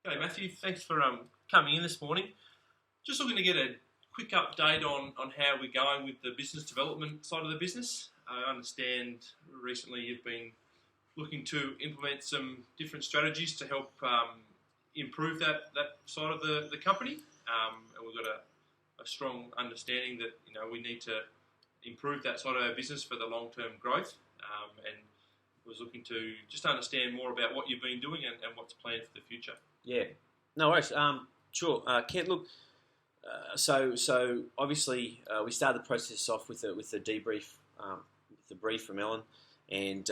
Hey Matthew, thanks for coming in this morning. Just looking to get a quick update on how we're going with the business development side of the business. I understand recently you've been looking to implement some different strategies to help improve that side of the company. And we've got a strong understanding that we need to improve that side of our business for the long-term growth. And was looking to just understand more about what you've been doing and what's planned for the future. Yeah, no worries. Sure, Kent. Look, so obviously we started the process off with the debrief, with the brief from Ellen, and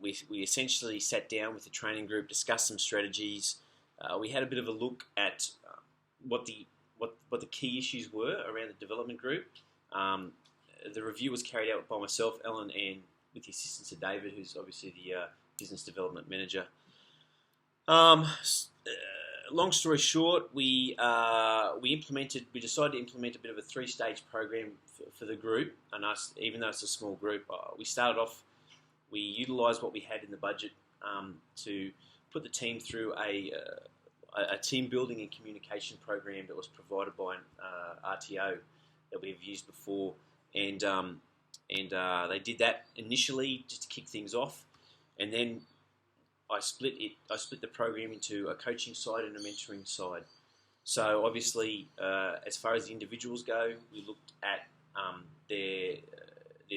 we essentially sat down with the training group, discussed some strategies. We had a bit of a look at what the key issues were around the development group. The review was carried out by myself, Ellen, and with the assistance of David, who's obviously the business development manager. Long story short, we decided to implement a bit of a 3-stage program for the group, and us, even though it's a small group, we started off. We utilised what we had in the budget to put the team through a team building and communication program that was provided by RTO that we've used before, and they did that initially just to kick things off, and then I split the program into a coaching side and a mentoring side. So obviously, as far as the individuals go, we looked at their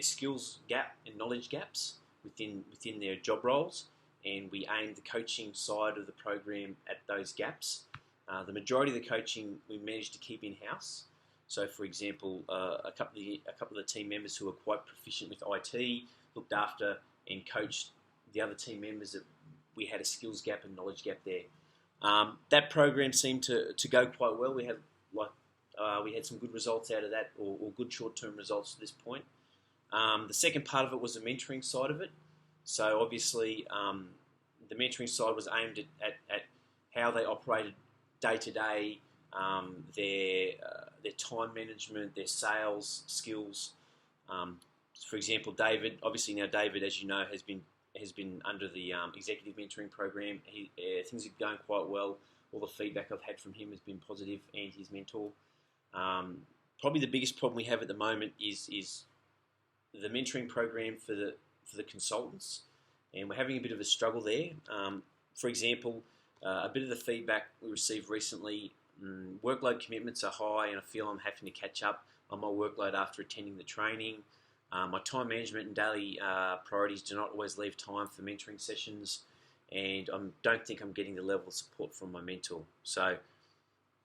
skills gap and knowledge gaps within their job roles, and we aimed the coaching side of the program at those gaps. The majority of the coaching we managed to keep in house. So, for example, a couple of the team members who are quite proficient with IT looked after and coached the other team members that we had a skills gap and knowledge gap there. That program seemed to go quite well. We had some good results out of that, or good short-term results to this point. The second part of it was the mentoring side of it. So obviously, the mentoring side was aimed at how they operated day to day, their time management, their sales skills. For example, David. Obviously, now David, as you know, has been under the executive mentoring program. Things are going quite well. All the feedback I've had from him has been positive, and his mentor. Probably the biggest problem we have at the moment is the mentoring program for the consultants, and we're having a bit of a struggle there. For example, a bit of the feedback we received recently, workload commitments are high, and I feel I'm having to catch up on my workload after attending the training. My time management and daily priorities do not always leave time for mentoring sessions, and I don't think I'm getting the level of support from my mentor. So,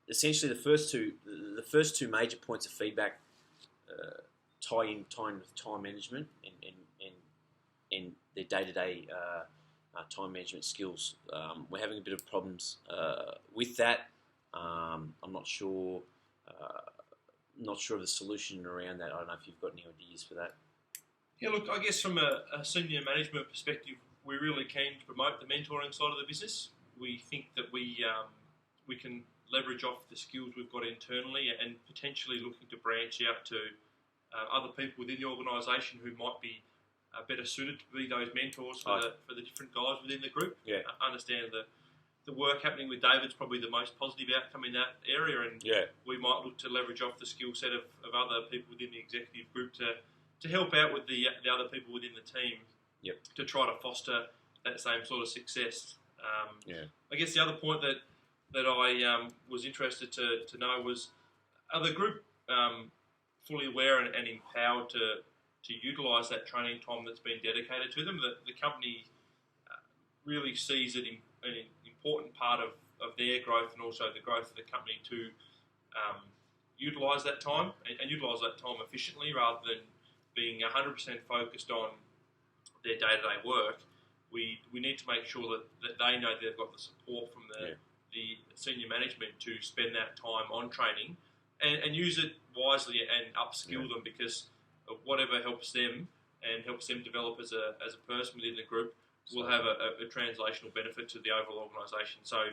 essentially, the first two major points of feedback tie in with time management and their day-to-day time management skills. We're having a bit of problems with that. I'm not sure. Not sure of the solution around that. I don't know if you've got any ideas for that. Yeah, look, I guess from a senior management perspective, we're really keen to promote the mentoring side of the business. We think that we can leverage off the skills we've got internally and potentially looking to branch out to other people within the organisation who might be better suited to be those mentors for the different guys within the group. Yeah. I understand the work happening with David's probably the most positive outcome in that area, and we might look to leverage off the skill set of other people within the executive group to help out with the other people within the team to try to foster that same sort of success. I guess the other point that I was interested to know was, are the group fully aware and empowered to utilise that training time that's been dedicated to them? The company really sees it an important part of their growth and also the growth of the company to utilise that time and utilise that time efficiently rather than being 100% focused on their day-to-day work. We need to make sure that they know they've got the support from the senior management to spend that time on training and use it wisely and upskill them, because whatever helps them and helps them develop as a person within the group will have a translational benefit to the overall organisation. So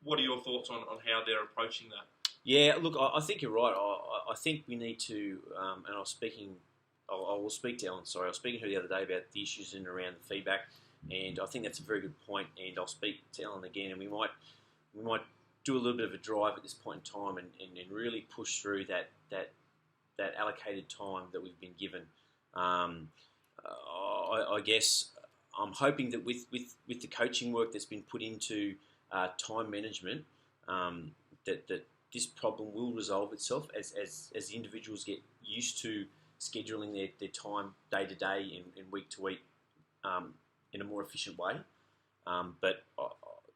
what are your thoughts on how they're approaching that? Yeah, look, I think you're right. I think we need to, and I will speak to Ellen, sorry, I was speaking to her the other day about the issues in and around the feedback, and I think that's a very good point, and I'll speak to Ellen again, and we might do a little bit of a drive at this point in time and really push through that allocated time that we've been given. I guess I'm hoping that with the coaching work that's been put into time management, that this problem will resolve itself as the individuals get used to scheduling their time day to day and week to week in a more efficient way. But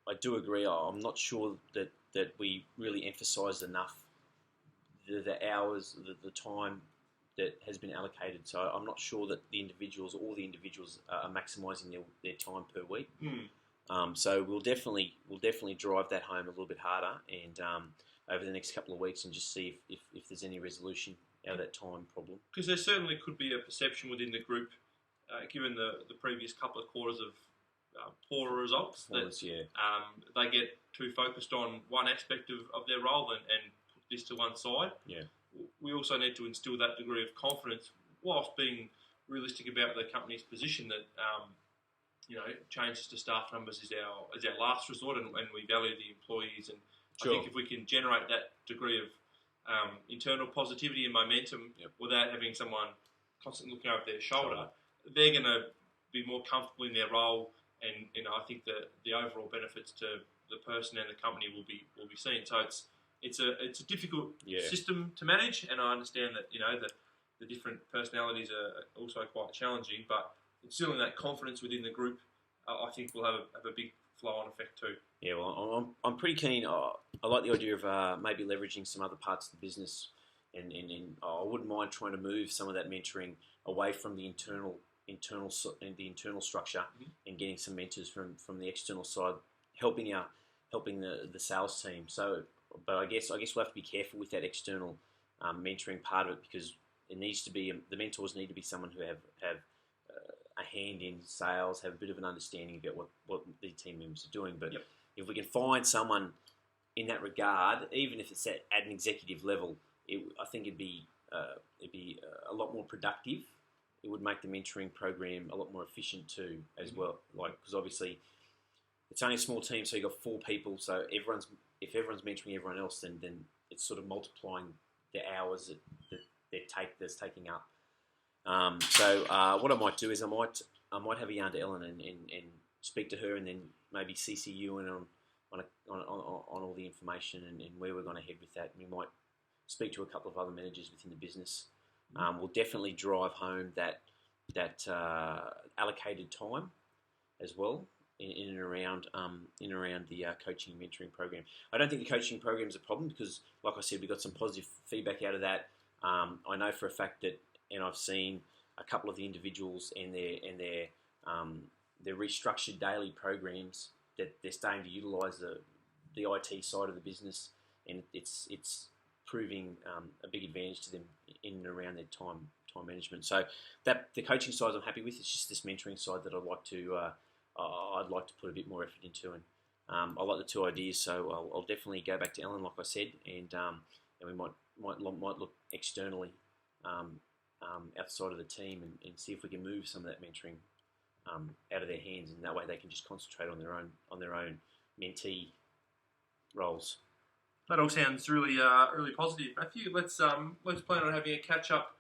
I do agree. I'm not sure that we really emphasise enough the hours, the time that has been allocated. So I'm not sure that all the individuals are maximising their time per week. So we'll definitely drive that home a little bit harder and over the next couple of weeks and just see if there's any resolution out of that time problem. Because there certainly could be a perception within the group, given the previous couple of quarters of poorer results, that they get too focused on one aspect of their role and put this to one side. Yeah. We also need to instill that degree of confidence whilst being realistic about the company's position that changes to staff numbers is our last resort, and we value the employees. And I think if we can generate that degree of internal positivity and momentum without having someone constantly looking over their shoulder, they're going to be more comfortable in their role, and I think the overall benefits to the person and the company will be seen. So it's a difficult system to manage, and I understand that the different personalities are also quite challenging, but instilling that confidence within the group, I think will have a big flow-on effect too. Yeah, well, I'm pretty keen. I like the idea of maybe leveraging some other parts of the business, and I wouldn't mind trying to move some of that mentoring away from the internal structure and getting some mentors from the external side, helping the sales team. So, but I guess we'll have to be careful with that external mentoring part of it, because it needs to be the mentors need to be someone who have a hand in sales, have a bit of an understanding about what the team members are doing. But if we can find someone in that regard, even if it's at an executive level, I think it'd be a lot more productive. It would make the mentoring program a lot more efficient too, as well. Because obviously it's only a small team, so you've got 4 people. So if everyone's mentoring everyone else, then it's sort of multiplying the hours that's taking up. So what I might do is I might have a yarn to Ellen and speak to her, and then maybe CC you in on all the information and where we're going to head with that. We might speak to a couple of other managers within the business. We'll definitely drive home that allocated time as well in and around the coaching and mentoring program. I don't think the coaching program is a problem because, like I said, we got some positive feedback out of that. I know for a fact that, and I've seen a couple of the individuals and their restructured daily programs that they're starting to utilise the IT side of the business, and it's proving a big advantage to them in and around their time management. So that the coaching side I'm happy with. It's just this mentoring side that I'd like to put a bit more effort into, and I like the 2 ideas. So I'll definitely go back to Ellen, like I said, and we might look externally outside of the team and see if we can move some of that mentoring out of their hands, and that way they can just concentrate on their own mentee roles. That all sounds really positive, Matthew. Let's plan on having a catch up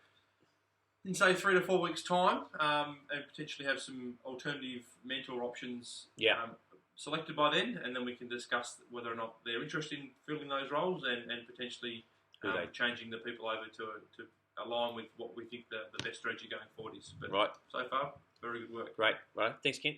in say 3 to 4 weeks' time, and potentially have some alternative mentor options selected by then, and then we can discuss whether or not they're interested in filling those roles and potentially changing the people over to align with what we think the best strategy going forward is. But so far, very good work. Great. Right. Thanks, Kent.